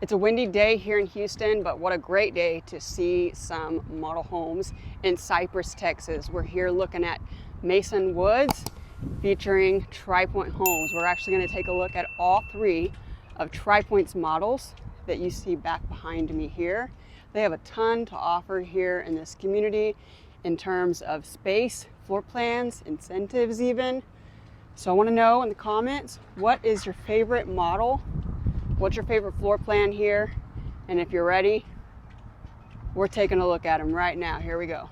It's a windy day here in Houston, but what a great day to see some model homes in Cypress, Texas. We're here looking at Mason Woods featuring Tri Pointe homes. We're actually going to take a look at all three of Tri Pointe's models that you see back behind me here. They have a ton to offer here in this community in terms of space, floor plans, incentives even. So I want to know in the comments, what is your favorite model? What's your favorite floor plan here? And if you're ready, we're taking a look at them right now. Here we go.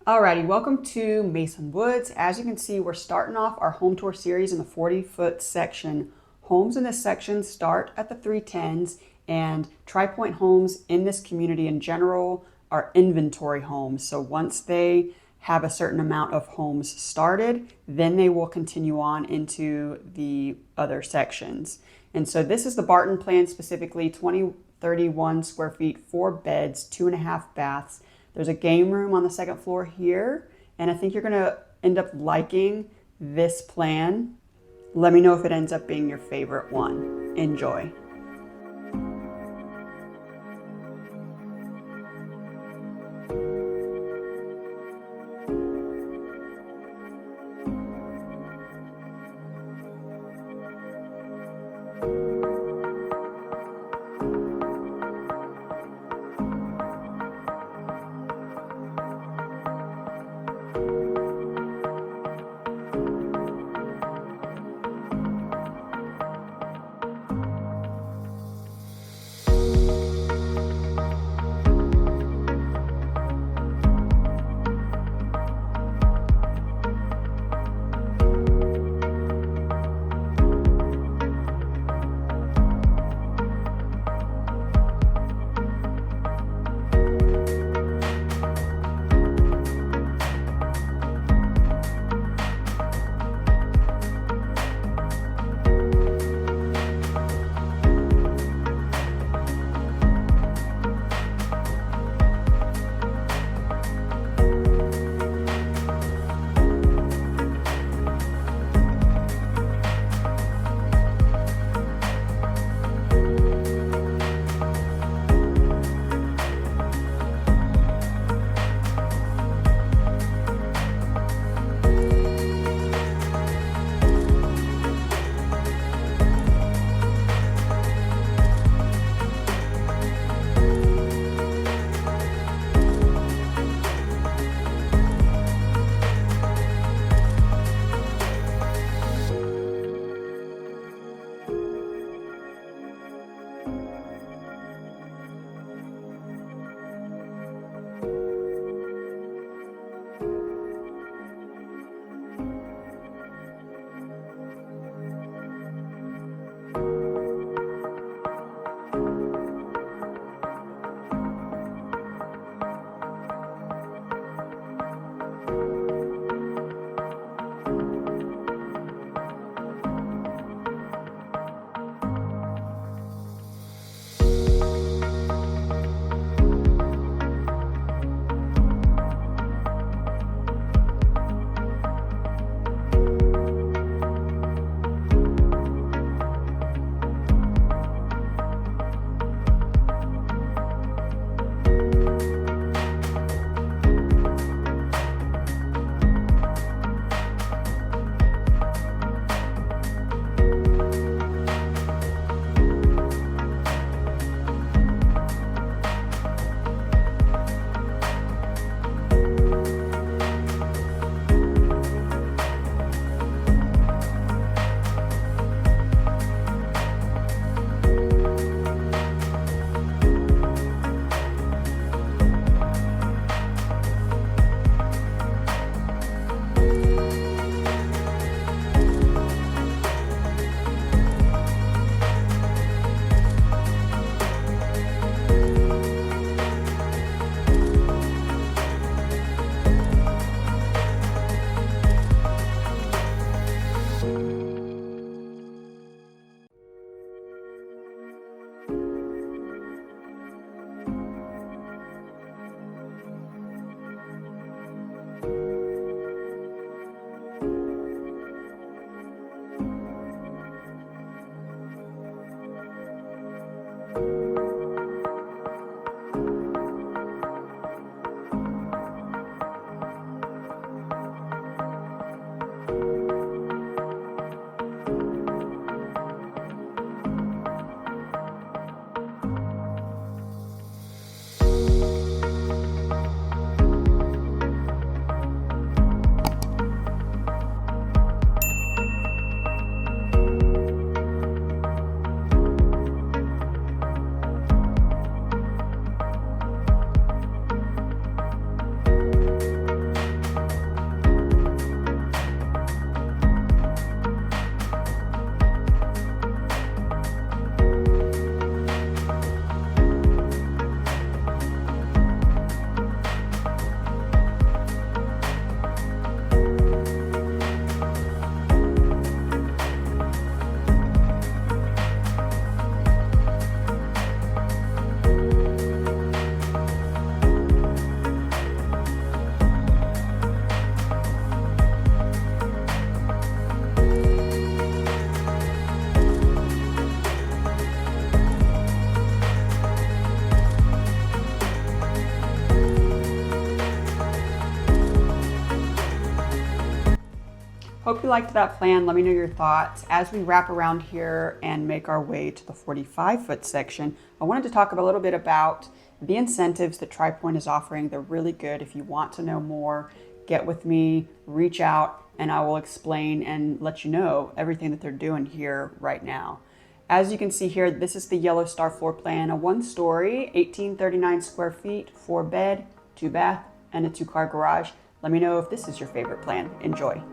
Alrighty, welcome to Mason Woods. As you can see, we're starting off our home tour series in the 40-foot section. Homes in this section start at the 310s, and Tri Pointe homes in this community in general are inventory homes. So once they have a certain amount of homes started, then they will continue on into the other sections. And so this is the Barton plan specifically, 2031 square feet, 4 beds, 2.5 baths. There's a game room on the second floor here, and I think you're gonna end up liking this plan. Let me know if it ends up being your favorite one. Enjoy. Hope you liked that plan. Let me know your thoughts. As we wrap around here and make our way to the 45-foot section, I wanted to talk a little bit about the incentives that Tri Pointe is offering. They're really good. If you want to know more, get with me, reach out, and I will explain and let you know everything that they're doing here right now. As you can see here, this is the Yellow Star floor plan, a 1-story, 1839 square feet, 4-bed, 2-bath, and a 2-car garage. Let me know if this is your favorite plan. Enjoy.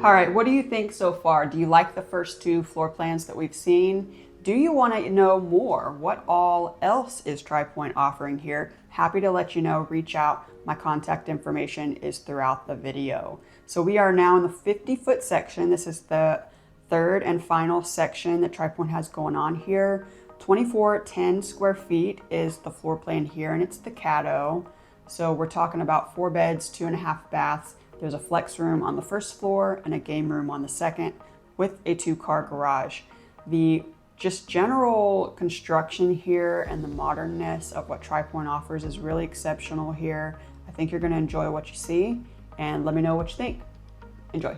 All right, what do you think so far? Do you like the first two floor plans that we've seen? Do you want to know more? What all else is Tri Pointe offering here? Happy to let you know. Reach out. My contact information is throughout the video. So we are now in the 50-foot section. This is the third and final section that Tri Pointe has going on here. 2410 square feet is the floor plan here, and it's the Caddo. So we're talking about 4 beds, 2.5 baths. There's a flex room on the first floor and a game room on the second with a 2-car garage. The just general construction here and the modernness of what Tri Pointe offers is really exceptional here. I think you're going to enjoy what you see, and let me know what you think. Enjoy.